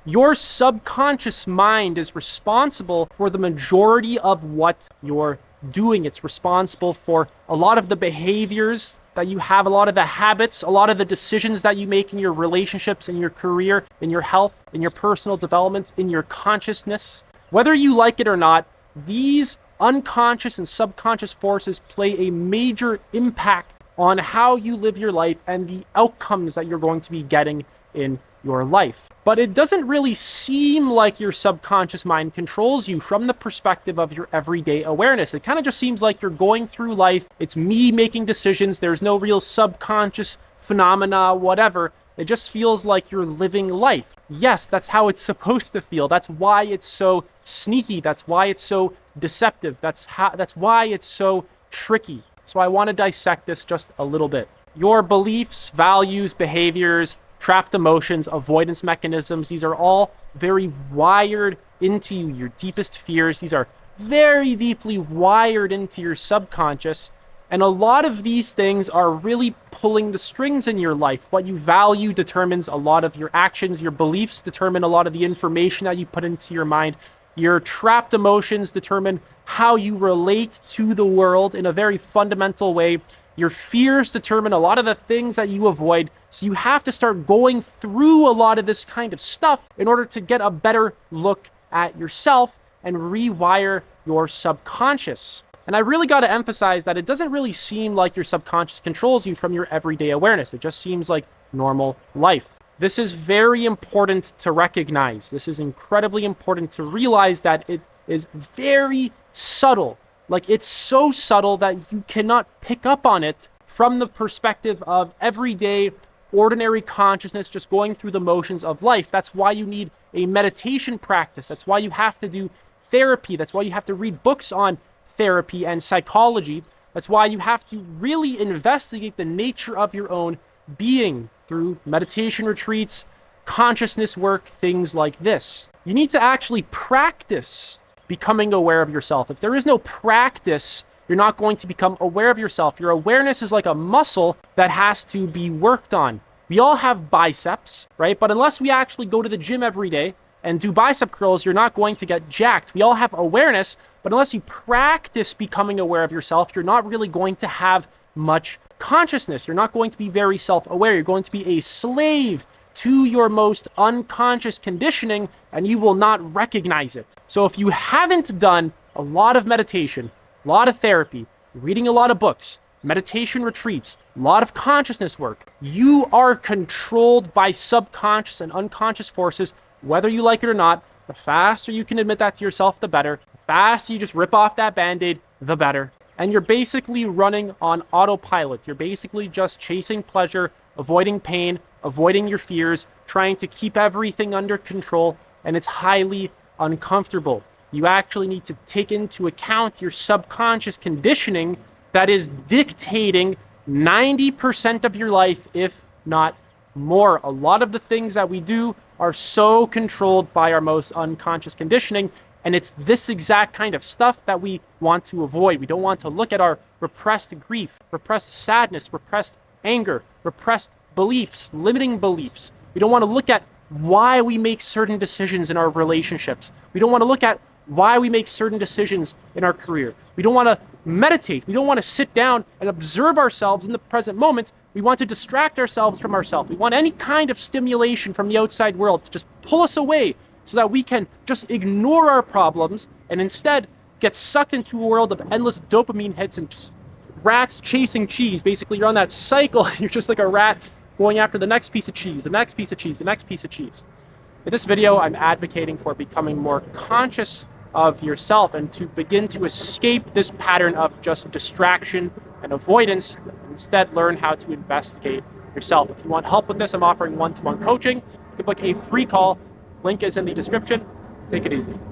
Your subconscious mind is responsible for the majority of what you're doing. It's responsible for a lot of the behaviors that you have, a lot of the habits, a lot of the decisions that you make in your relationships, in your career, in your health, in your personal development, in your consciousness. Whether you like it or not, these unconscious and subconscious forces play a major impact on how you live your life and the outcomes that you're going to be getting in your life. But it doesn't really seem like your subconscious mind controls you from the perspective of your everyday awareness. It kind of just seems like you're going through life. It's me making decisions. There's no real subconscious phenomena, whatever. It just feels like you're living life. Yes, that's how it's supposed to feel. That's why it's so sneaky. That's why it's so deceptive. That's why it's so tricky. So I want to dissect this just a little bit. Your beliefs, values, behaviors, trapped emotions, avoidance mechanisms, these are all very wired into you. Your deepest fears, these are very deeply wired into your subconscious. And a lot of these things are really pulling the strings in your life. What you value determines a lot of your actions. Your beliefs determine a lot of the information that you put into your mind. Your trapped emotions determine how you relate to the world in a very fundamental way. Your fears determine a lot of the things that you avoid. So you have to start going through a lot of this kind of stuff in order to get a better look at yourself and rewire your subconscious. And I really got to emphasize that it doesn't really seem like your subconscious controls you from your everyday awareness. It just seems like normal life. This is very important to recognize. This is incredibly important to realize that it is very subtle. Like, it's so subtle that you cannot pick up on it from the perspective of everyday, ordinary consciousness, just going through the motions of life. That's why you need a meditation practice. That's why you have to do therapy. That's why you have to read books on therapy and psychology. That's why you have to really investigate the nature of your own being through meditation retreats, consciousness work, things like this. You need to actually practice becoming aware of yourself. If there is no practice, you're not going to become aware of yourself. Your awareness is like a muscle that has to be worked on. We all have biceps, right? But unless we actually go to the gym every day and do bicep curls, you're not going to get jacked. We all have awareness, but unless you practice becoming aware of yourself, you're not really going to have much consciousness. You're not going to be very self-aware. You're going to be a slave to your most unconscious conditioning, and you will not recognize it. So if you haven't done a lot of meditation, a lot of therapy, reading a lot of books, meditation retreats, a lot of consciousness work, you are controlled by subconscious and unconscious forces, whether you like it or not. The faster you can admit that to yourself, the better. The faster you just rip off that Band-Aid, the better. And you're basically running on autopilot. You're basically just chasing pleasure, avoiding pain, avoiding your fears, trying to keep everything under control, and it's highly uncomfortable. You actually need to take into account your subconscious conditioning that is dictating 90% of your life, if not more. A lot of the things that we do are so controlled by our most unconscious conditioning, and it's this exact kind of stuff that we want to avoid. We don't want to look at our repressed grief, repressed sadness, repressed anger, repressed beliefs, limiting beliefs. We don't want to look at why we make certain decisions in our relationships. We don't want to look at why we make certain decisions in our career. We don't want to meditate. We don't want to sit down and observe ourselves in the present moment. We want to distract ourselves from ourselves. We want any kind of stimulation from the outside world to just pull us away so that we can just ignore our problems and instead get sucked into a world of endless dopamine hits and just rats chasing cheese. Basically, you're on that cycle. You're just like a rat going after the next piece of cheese, the next piece of cheese, the next piece of cheese. In this video, I'm advocating for becoming more conscious of yourself and to begin to escape this pattern of just distraction and avoidance, and instead learn how to investigate yourself. If you want help with this, I'm offering one-to-one coaching. You can book a free call. Link is in the description. Take it easy.